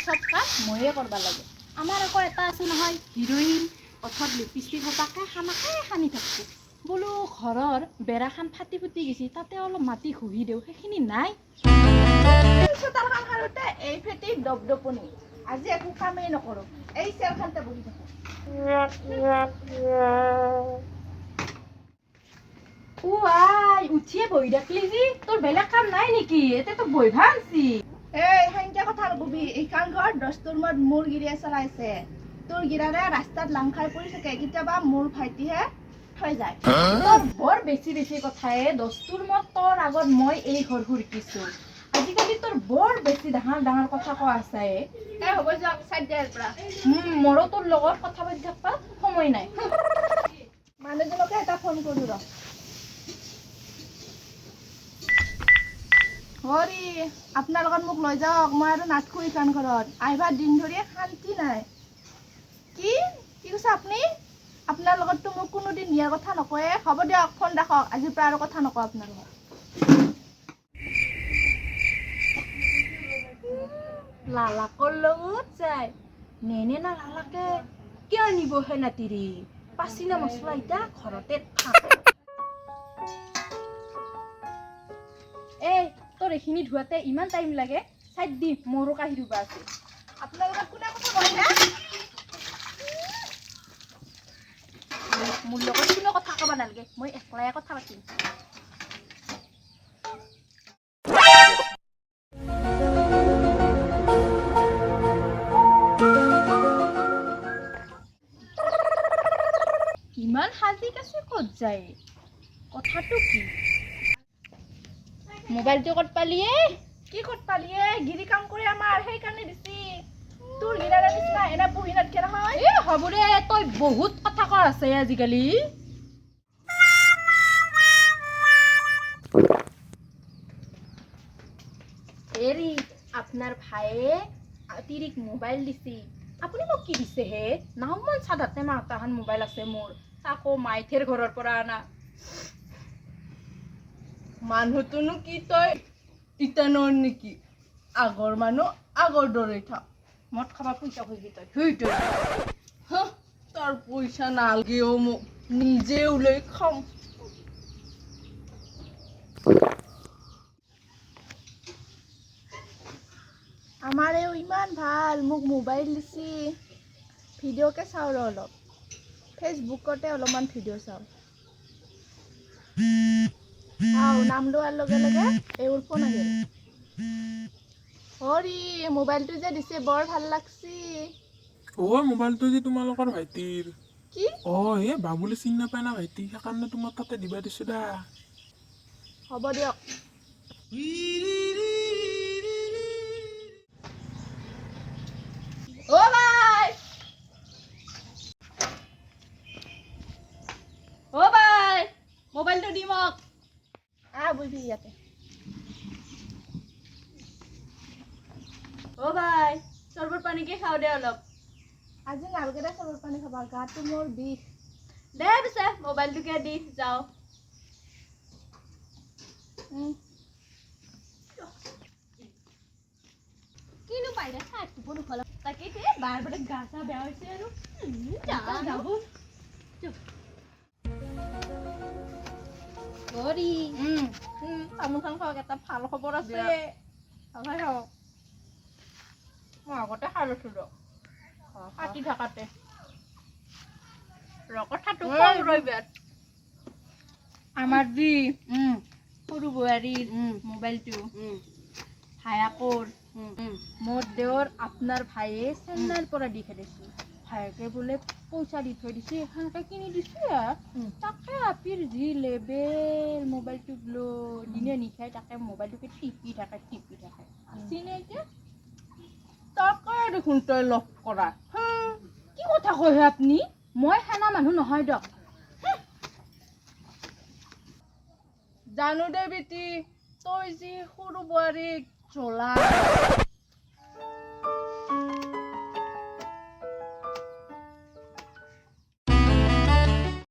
সব কাম ময়ে করবা লাগে আমার আকৌ এটা আছে নহয় হিরোইন অথত লিপস্টিক হতাকে খানাকে খানি থাকবো বোলো ঘৰৰ বেৰাখান ফাটি ফুটি গেছি তাতে অলপ মাটি ঘঁহি দেও সেইখিনি নাই চোতাল কাম হাৰোতে এই ফেটি দপদপনি আজি একো কামেই নকৰো এই চেলখানতে বহি থাকো আই উঠিয়ে বহি থাকলি যি তোৰ বেলেগ কাম নাই নেকি এতে তো বহিবা আনছি এই সংখ্যা কথা নকবি এইখন ঘৰ দস্তুৰ মত মোৰ গিৰিয়ে চলাইছে তোৰ গিৰাৰে ৰাস্তাত লাং খাই পৰি থাকে কেতিয়াবা মোৰ ভাইটিহে থৈ যায় তোৰ বৰ বেছি বেছি কথায়ে দস্তুৰ মত তোৰ আগত মই এই ঘৰ ঘুৰিছো আজিকালি তোৰ বৰ বেছি ডাঙৰ ডাঙৰ কথা কোৱা আছে এই হ'ব যাওক চাইড দিয়াৰ পৰা মোৰো তোৰ লগত কথা পাতি থাকবা সময় নাই মানুহজনকে এটা ফোন কৰো ৰ হৰি আপোনাৰ লগত মোক লৈ যাওক মই আৰু নাথকো এইখন ঘৰত আহিবা দিন ধৰি শান্তি নাই কি কি কৈছে আপুনি আপোনাৰ লগততো মোক কোনোদিন নিয়াৰ কথা নকয়ে হ'ব দিয়ক ফোন ৰাখক আজিৰ পৰা আৰু কথা নকওঁ আপোনাৰ লগত লালাকৰ লগত যায় নেনে না লালাকে কিয় নিব হে নাতিৰি পাচিনা মছলা ইটা ঘৰতে থাক এই তোৰ এইখিনি ধোৱাতে ইমান টাইম লাগে চাইড দি মোৰো কাঢ়ি ধুবা আছে আপোনাৰ লগত কোনে কথা কয় না মোৰ লগত কোনো কথা ক'ব নালাগে মই একলাই কথা পাতিম ইমান হাজি কাছে ক'ত যায় কথাটো কি মোবাইলটো ক'ত পালিয়ে কি ক'ত পালিয়ে গিৰি কাম কৰি আমাৰ সেইকাৰণে দিছি তোৰ গিৰাৰে নিচিনা এনে বহি নাথকে নহয় এ হ'ব দে তই বহুত কথা কৰ আছে আজিকালি এৰি আপনার ভাইয়ে তিরিক মোবাইল দিছি আপুনি মোক কি দিছে হে নাহমান সাধাতে মাতাহান মোবাইল আছে মোৰ তাকো মাইথেৰ ঘৰৰ পৰা আনা মানুহটোনো কি তই ইটানৰ নেকি আগৰ মানুহ আগৰ দৰে থাক মদ খাবা পইচা খুজি তই তোৰ পইচা নালগেও মোক নিজে ওলাই খাম আমাৰেও ইমান ভাল মোক মোবাইল দিছি ভিডিঅ'কে চাওঁ ৰ অলপ ফেচবুকতে অলপমান ভিডিঅ' চাওঁ নাম লোৱাৰ লগে লগে এইবোৰ ফোন আহিল হৰি মোবাইলটো যে দিছে বৰ ভাল লাগছি মোবাইলটো যে তোমালোকৰ ভাইটিৰ কি এ বাবুলে চিনি নাপায় না ভাইটি সেইকাৰণে তোমাৰ তাতে দিবা দিছো দা হ'ব দিয়ক ও ভাই মোবাইলটো দি মোক বুঝবি ইয়াতে ও ভাই চৰবত পানীকে খাও দে অলপ আজি নালগে দে চবৰ পানী খাবা গাটো মোৰ বিষ দে পিছে মোবাইলটোকে দি যাও কিনো পাইদা খাই কুপন ফল তাকে তে বাৰ বাৰ গা চা বেয়া হৈছে আৰু যাব গৰি তামোলখন খাওক এটা ভাল খবৰ আছে মই আগতে খাই লৈছো ৰ পাতি থাকাতে কথাটো কম ৰবিবাৰ আমাৰ যি সৰু বোৱাৰীৰ মোবাইলটো ভায়াকৰ মোৰ দেৱৰ আপোনাৰ ভাইয়ে চেন্নাইৰ পৰা দি খেলিছে ভায়েকে বোলে পইচা দি থৈ দিছে এখানকে কিনি দিছে তাকে আপিৰ যি লেবেল মোবাইলটোক লৈ দিনে নিশাই তাকে মোবাইলটোকে টিপি থাকে চিনে এতিয়া তাকে দেখোন তই লগ কৰা কি কথা কয় আপুনি মই খানা মানুহ নহয় দিয়ক জানো দে বেটি তই যি সৰু বোৱাৰীক জ্বলা